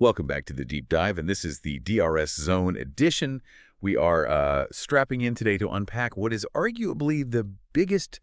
Welcome back to the Deep Dive, and this is the DRS Zone edition. We are strapping in today to unpack what is arguably the biggest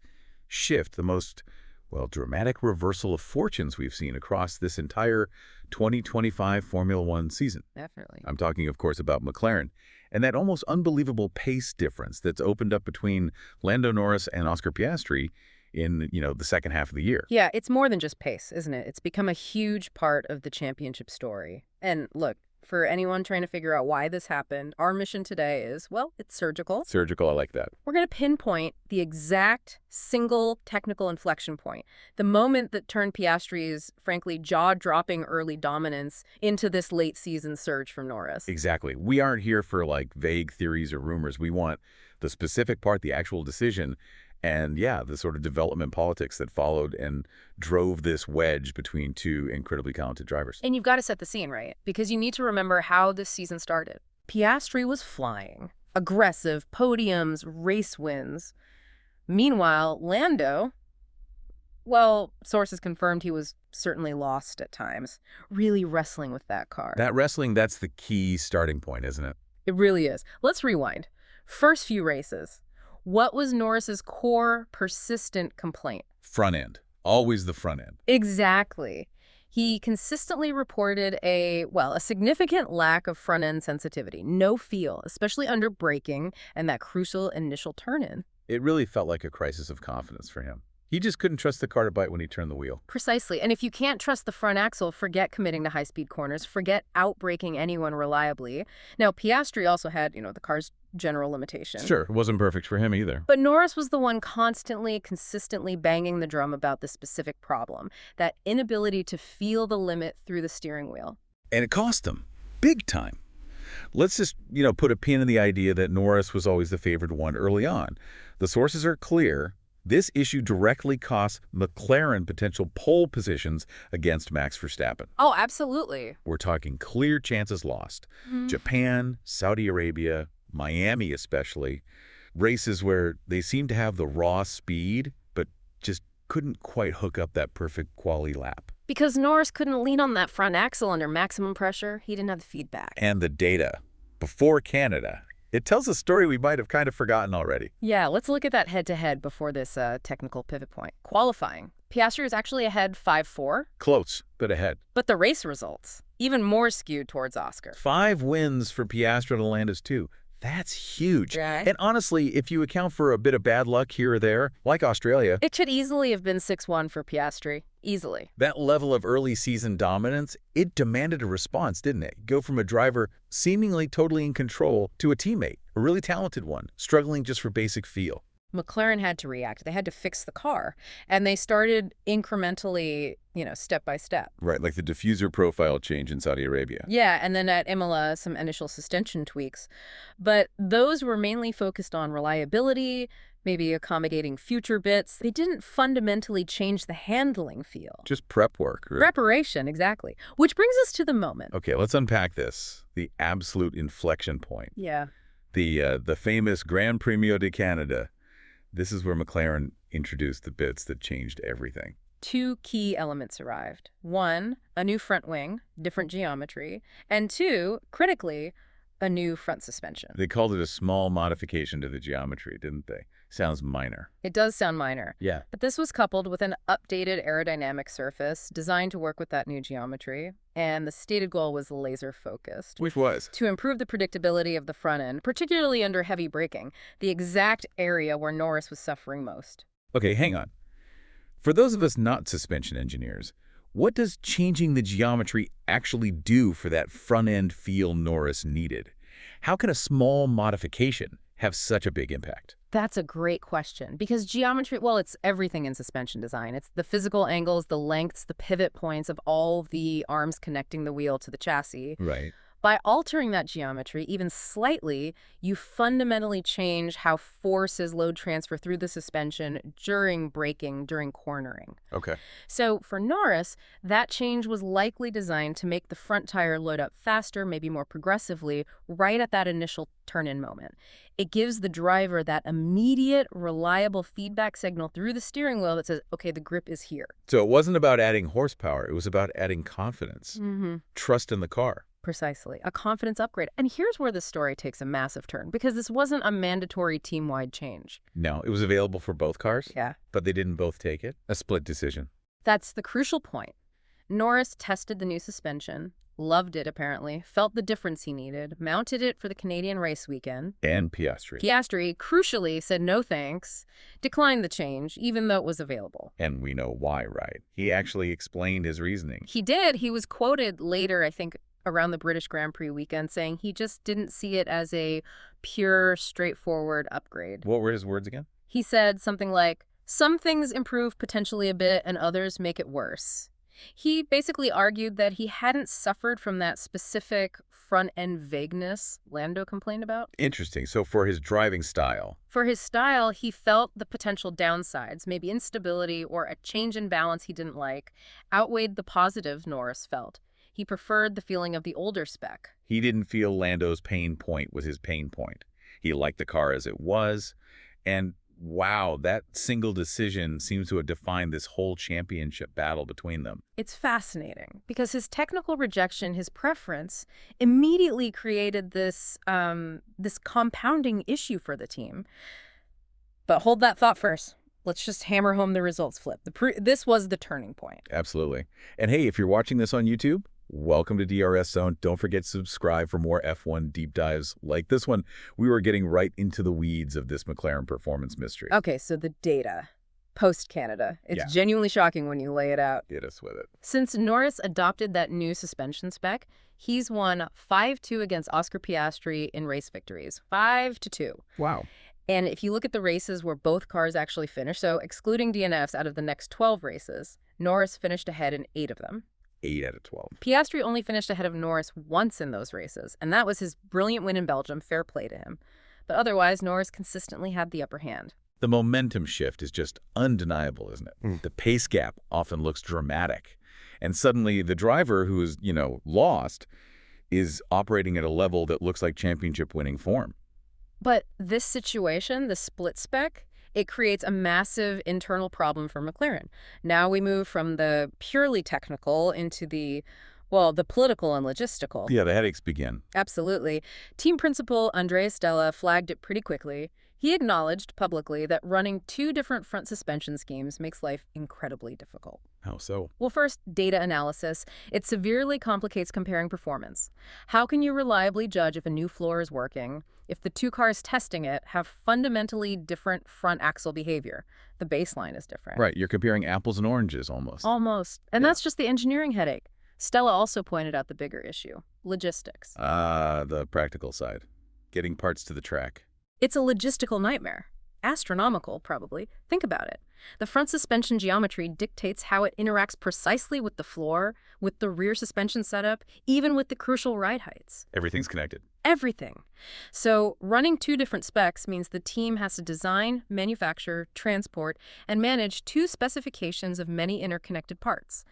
shift, the most, well, dramatic reversal of fortunes we've seen across this entire 2025 Formula One season. Definitely. I'm talking, of course, about McLaren, and that almost unbelievable pace difference that's opened up between Lando Norris and Oscar Piastri in, the second half of the year. Yeah, it's more than just pace, isn't it? It's become a huge part of the championship story. And look, for anyone trying to figure out why this happened, our mission today is, well, it's surgical. Surgical, I like that. We're going to pinpoint the exact single technical inflection point, the moment that turned Piastri's, frankly, jaw-dropping early dominance into this late-season surge from Norris. Exactly. We aren't here for, vague theories or rumors. We want the specific part, the actual decision, and, yeah, the sort of development politics that followed and drove this wedge between two incredibly talented drivers. And you've got to set the scene, right? Because you need to remember how this season started. Piastri was flying. Aggressive, podiums, race wins. Meanwhile, Lando, well, sources confirmed he was certainly lost at times, really wrestling with that car. That wrestling, that's the key starting point, isn't it? It really is. Let's rewind. First few races. What was Norris's core, persistent complaint? Front end. Always the front end. Exactly. He consistently reported a significant lack of front-end sensitivity, no feel, especially under braking and that crucial initial turn-in. It really felt like a crisis of confidence for him. He just couldn't trust the car to bite when he turned the wheel. Precisely. And if you can't trust the front axle, forget committing to high-speed corners, forget outbraking anyone reliably. Now, Piastri also had, the car's general limitations. Sure, it wasn't perfect for him either. But Norris was the one consistently banging the drum about the specific problem, that inability to feel the limit through the steering wheel. And it cost him. Big time. Let's just, put a pin in the idea that Norris was always the favored one early on. The sources are clear. This issue directly costs McLaren potential pole positions against Max Verstappen. Oh, absolutely. We're talking clear chances lost. Japan, Saudi Arabia, Miami especially, races where they seem to have the raw speed, but just couldn't quite hook up that perfect quali lap. Because Norris couldn't lean on that front axle under maximum pressure. He didn't have the feedback. And the data. Before Canada, it tells a story we might have kind of forgotten already. Yeah, let's look at that head-to-head before this technical pivot point. Qualifying. Piastri was actually ahead 5-4. Close, but ahead. But the race results, even more skewed towards Oscar. 5 wins for Piastri to Lando's 2. That's huge. Right. And honestly, if you account for a bit of bad luck here or there, like Australia, it should easily have been 6-1 for Piastri. Easily. That level of early season dominance, it demanded a response, didn't it? Go from a driver seemingly totally in control to a teammate, a really talented one, struggling just for basic feel. McLaren had to react. They had to fix the car. And they started incrementally, step by step. Right, like the diffuser profile change in Saudi Arabia. Yeah, and then at Imola, some initial suspension tweaks. But those were mainly focused on reliability, maybe accommodating future bits. They didn't fundamentally change the handling feel. Just prep work. Right? Preparation, exactly. Which brings us to the moment. Okay, let's unpack this. The absolute inflection point. Yeah. The famous Grand Premio de Canada. This is where McLaren introduced the bits that changed everything. 2 key elements arrived. 1, a new front wing, different geometry. And 2, critically, a new front suspension. They called it a small modification to the geometry, didn't they? Sounds minor. It does sound minor. Yeah. But this was coupled with an updated aerodynamic surface designed to work with that new geometry. And the stated goal was laser-focused. Which was? To improve the predictability of the front end, particularly under heavy braking, the exact area where Norris was suffering most. Okay, hang on. For those of us not suspension engineers, what does changing the geometry actually do for that front-end feel Norris needed? How can a small modification have such a big impact? That's a great question, because geometry, well, it's everything in suspension design. It's the physical angles, the lengths, the pivot points of all the arms connecting the wheel to the chassis. Right. By altering that geometry even slightly, you fundamentally change how forces load transfer through the suspension during braking, during cornering. Okay. So for Norris, that change was likely designed to make the front tire load up faster, maybe more progressively, right at that initial turn-in moment. It gives the driver that immediate, reliable feedback signal through the steering wheel that says, okay, the grip is here. So it wasn't about adding horsepower. It was about adding confidence, trust in the car. Precisely. A confidence upgrade. And here's where the story takes a massive turn, because this wasn't a mandatory team-wide change. No, it was available for both cars. Yeah. But they didn't both take it. A split decision. That's the crucial point. Norris tested the new suspension, loved it apparently, felt the difference he needed, mounted it for the Canadian race weekend. And Piastri. Piastri, crucially, said no thanks, declined the change, even though it was available. And we know why, right? He actually explained his reasoning. He did. He was quoted later, I think, around the British Grand Prix weekend, saying he just didn't see it as a pure, straightforward upgrade. What were his words again? He said something like, some things improve potentially a bit and others make it worse. He basically argued that he hadn't suffered from that specific front-end vagueness Lando complained about. Interesting. So for his driving style. For his style, he felt the potential downsides, maybe instability or a change in balance he didn't like, outweighed the positives Norris felt. He preferred the feeling of the older spec. He didn't feel Lando's pain point was his pain point. He liked the car as it was. And wow, that single decision seems to have defined this whole championship battle between them. It's fascinating because his technical rejection, his preference, immediately created this compounding issue for the team. But hold that thought first. Let's just hammer home the results flip. This was the turning point. Absolutely. And hey, if you're watching this on YouTube, welcome to DRS Zone. Don't forget to subscribe for more F1 deep dives like this one. We were getting right into the weeds of this McLaren performance mystery. Okay, so the data. Post-Canada. It's genuinely shocking when you lay it out. Hit us with it. Since Norris adopted that new suspension spec, he's won 5-2 against Oscar Piastri in race victories. 5-2. Wow. And if you look at the races where both cars actually finished, so excluding DNFs out of the next 12 races, Norris finished ahead in 8 of them. 8 out of 12. Piastri only finished ahead of Norris once in those races, and that was his brilliant win in Belgium. Fair play to him. But otherwise, Norris consistently had the upper hand. The momentum shift is just undeniable, isn't it? The pace gap often looks dramatic. And suddenly the driver who is, lost is operating at a level that looks like championship-winning form. But this situation, the split spec, it creates a massive internal problem for McLaren. Now we move from the purely technical into the political and logistical. Yeah, the headaches begin. Absolutely. Team principal Andrea Stella flagged it pretty quickly. He acknowledged publicly that running 2 different front suspension schemes makes life incredibly difficult. How so? Well, first, data analysis. It severely complicates comparing performance. How can you reliably judge if a new floor is working if the 2 cars testing it have fundamentally different front axle behavior? The baseline is different. Right, you're comparing apples and oranges almost. Almost. And that's just the engineering headache. Stella also pointed out the bigger issue, logistics. The practical side. Getting parts to the track. It's a logistical nightmare. Astronomical, probably. Think about it. The front suspension geometry dictates how it interacts precisely with the floor, with the rear suspension setup, even with the crucial ride heights. Everything's connected. Everything. So running 2 different specs means the team has to design, manufacture, transport, and manage 2 specifications of many interconnected parts,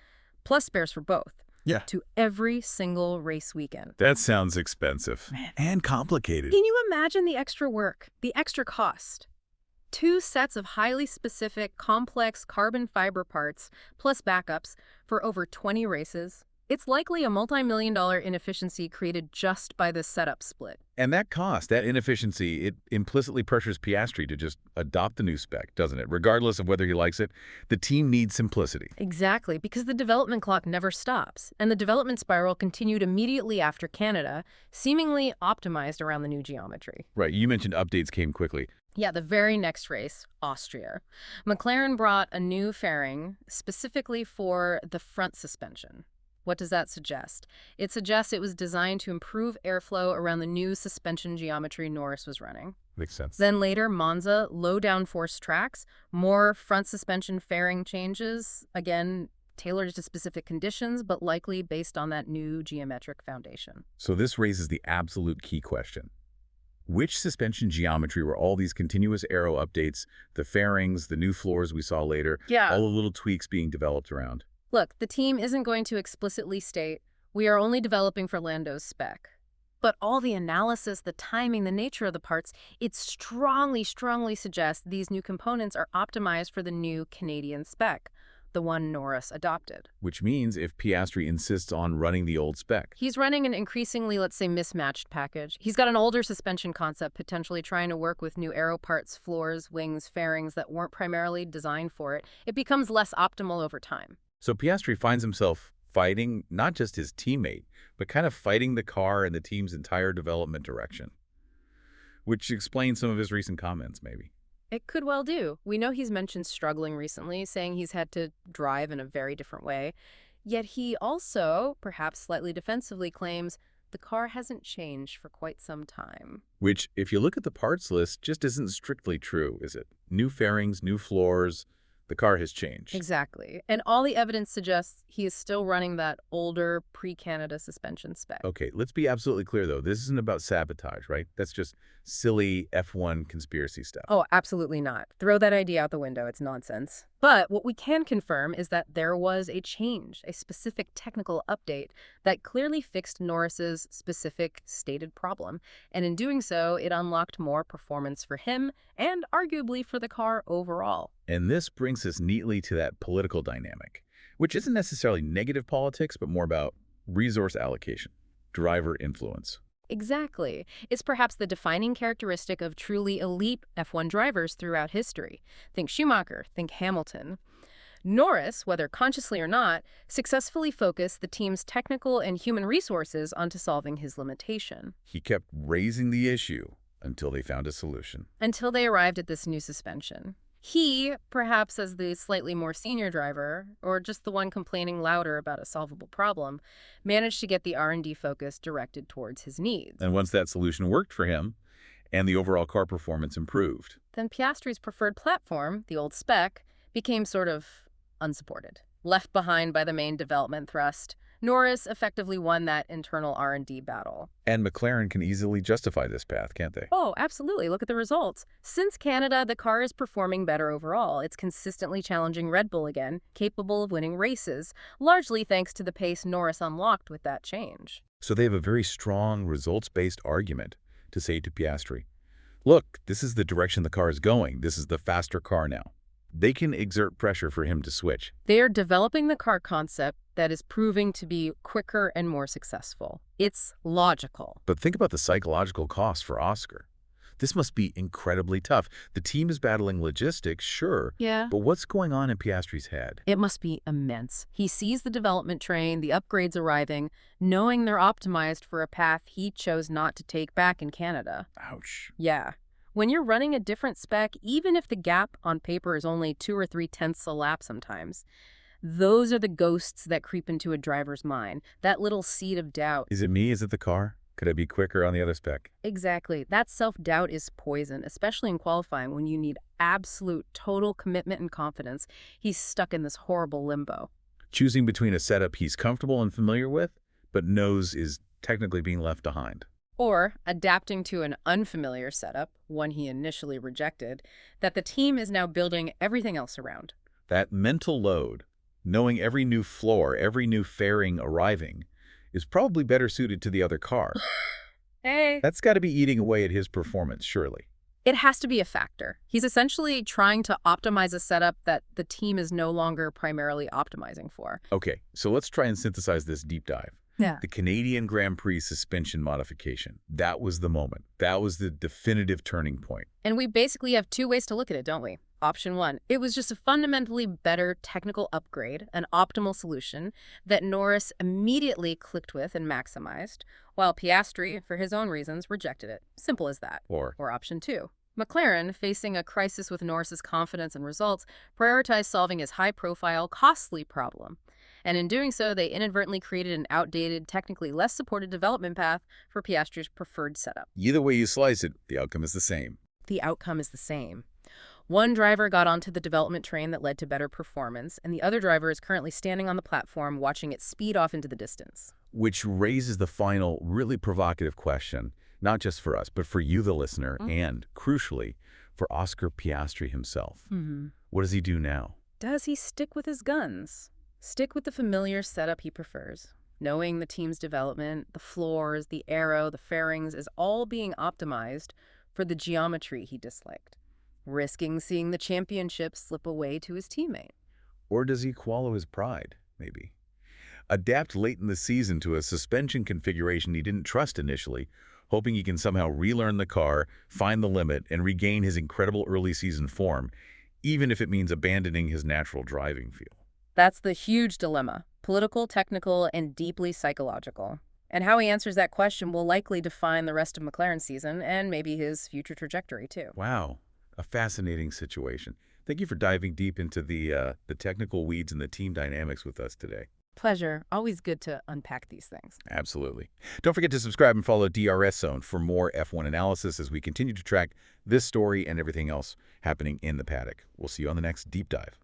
plus spares for both. Yeah. To every single race weekend. That sounds expensive. Man. And complicated. Can you imagine the extra work, the extra cost? 2 sets of highly specific, complex carbon fiber parts, plus backups, for over 20 races. It's likely a multi-million-dollar inefficiency created just by this setup split. And that cost, that inefficiency, it implicitly pressures Piastri to just adopt the new spec, doesn't it? Regardless of whether he likes it, the team needs simplicity. Exactly, because the development clock never stops, and the development spiral continued immediately after Canada, seemingly optimized around the new geometry. Right, you mentioned updates came quickly. Yeah, the very next race, Austria. McLaren brought a new fairing specifically for the front suspension. What does that suggest? It suggests it was designed to improve airflow around the new suspension geometry Norris was running. Makes sense. Then later, Monza, low downforce tracks, more front suspension fairing changes, again, tailored to specific conditions, but likely based on that new geometric foundation. So this raises the absolute key question. Which suspension geometry were all these continuous aero updates, the fairings, the new floors we saw later, Yeah. all the little tweaks being developed around? Look, the team isn't going to explicitly state, we are only developing for Lando's spec. But all the analysis, the timing, the nature of the parts, it strongly suggests these new components are optimized for the new Canadian spec, the one Norris adopted. Which means if Piastri insists on running the old spec. He's running an increasingly, let's say, mismatched package. He's got an older suspension concept, potentially trying to work with new aero parts, floors, wings, fairings that weren't primarily designed for it. It becomes less optimal over time. So Piastri finds himself fighting not just his teammate, but kind of fighting the car and the team's entire development direction. Which explains some of his recent comments, maybe. It could well do. We know he's mentioned struggling recently, saying he's had to drive in a very different way. Yet he also, perhaps slightly defensively, claims the car hasn't changed for quite some time. Which, if you look at the parts list, just isn't strictly true, is it? New fairings, new floors, the car has changed. Exactly. And all the evidence suggests he is still running that older pre-Canada suspension spec. Okay, let's be absolutely clear, though. This isn't about sabotage, right? That's just silly F1 conspiracy stuff. Oh, absolutely not. Throw that idea out the window. It's nonsense. But what we can confirm is that there was a change, a specific technical update that clearly fixed Norris's specific stated problem. And in doing so, it unlocked more performance for him and arguably for the car overall. And this brings us neatly to that political dynamic, which isn't necessarily negative politics, but more about resource allocation, driver influence. Exactly. It's perhaps the defining characteristic of truly elite F1 drivers throughout history. Think Schumacher, think Hamilton. Norris, whether consciously or not, successfully focused the team's technical and human resources onto solving his limitation. He kept raising the issue until they found a solution. Until they arrived at this new suspension. He, perhaps as the slightly more senior driver, or just the one complaining louder about a solvable problem, managed to get the R&D focus directed towards his needs. And once that solution worked for him, and the overall car performance improved, then Piastri's preferred platform, the old spec, became sort of unsupported. Left behind by the main development thrust, Norris effectively won that internal R&D battle. And McLaren can easily justify this path, can't they? Oh, absolutely. Look at the results. Since Canada, the car is performing better overall. It's consistently challenging Red Bull again, capable of winning races, largely thanks to the pace Norris unlocked with that change. So they have a very strong results-based argument to say to Piastri, look, this is the direction the car is going. This is the faster car now. They can exert pressure for him to switch. They are developing the car concept that is proving to be quicker and more successful. It's logical. But think about the psychological cost for Oscar. This must be incredibly tough. The team is battling logistics, sure. Yeah. But what's going on in Piastri's head? It must be immense. He sees the development train, the upgrades arriving, knowing they're optimized for a path he chose not to take back in Canada. Ouch. Yeah. When you're running a different spec, even if the gap on paper is only 2 or 3 tenths a lap sometimes, those are the ghosts that creep into a driver's mind, that little seed of doubt. Is it me? Is it the car? Could I be quicker on the other spec? Exactly. That self-doubt is poison, especially in qualifying when you need absolute total commitment and confidence. He's stuck in this horrible limbo. Choosing between a setup he's comfortable and familiar with, but knows is technically being left behind. Or adapting to an unfamiliar setup, one he initially rejected, that the team is now building everything else around. That mental load, knowing every new floor, every new fairing arriving, is probably better suited to the other car. Hey. That's got to be eating away at his performance, surely. It has to be a factor. He's essentially trying to optimize a setup that the team is no longer primarily optimizing for. Okay, so let's try and synthesize this deep dive. Yeah. The Canadian Grand Prix suspension modification. That was the moment. That was the definitive turning point. And we basically have 2 ways to look at it, don't we? Option 1, it was just a fundamentally better technical upgrade, an optimal solution that Norris immediately clicked with and maximized, while Piastri, for his own reasons, rejected it. Simple as that. Or Option 2. McLaren, facing a crisis with Norris's confidence and results, prioritized solving his high-profile, costly problem. And in doing so, they inadvertently created an outdated, technically less supported development path for Piastri's preferred setup. either way you slice it, the outcome is the same. The outcome is the same. One driver got onto the development train that led to better performance, and the other driver is currently standing on the platform watching it speed off into the distance. Which raises the final, really provocative question, not just for us, but for you, the listener, and, crucially, for Oscar Piastri himself. What does he do now? Does he stick with his guns? Stick with the familiar setup he prefers? Knowing the team's development, the floors, the aero, the fairings is all being optimized for the geometry he disliked, risking seeing the championship slip away to his teammate. Or does he swallow his pride, maybe? Adapt late in the season to a suspension configuration he didn't trust initially, hoping he can somehow relearn the car, find the limit, and regain his incredible early season form, even if it means abandoning his natural driving feel. That's the huge dilemma, political, technical, and deeply psychological. And how he answers that question will likely define the rest of McLaren's season and maybe his future trajectory, too. Wow, a fascinating situation. Thank you for diving deep into the technical weeds and the team dynamics with us today. Pleasure. Always good to unpack these things. Absolutely. Don't forget to subscribe and follow DRS Zone for more F1 analysis as we continue to track this story and everything else happening in the paddock. We'll see you on the next deep dive.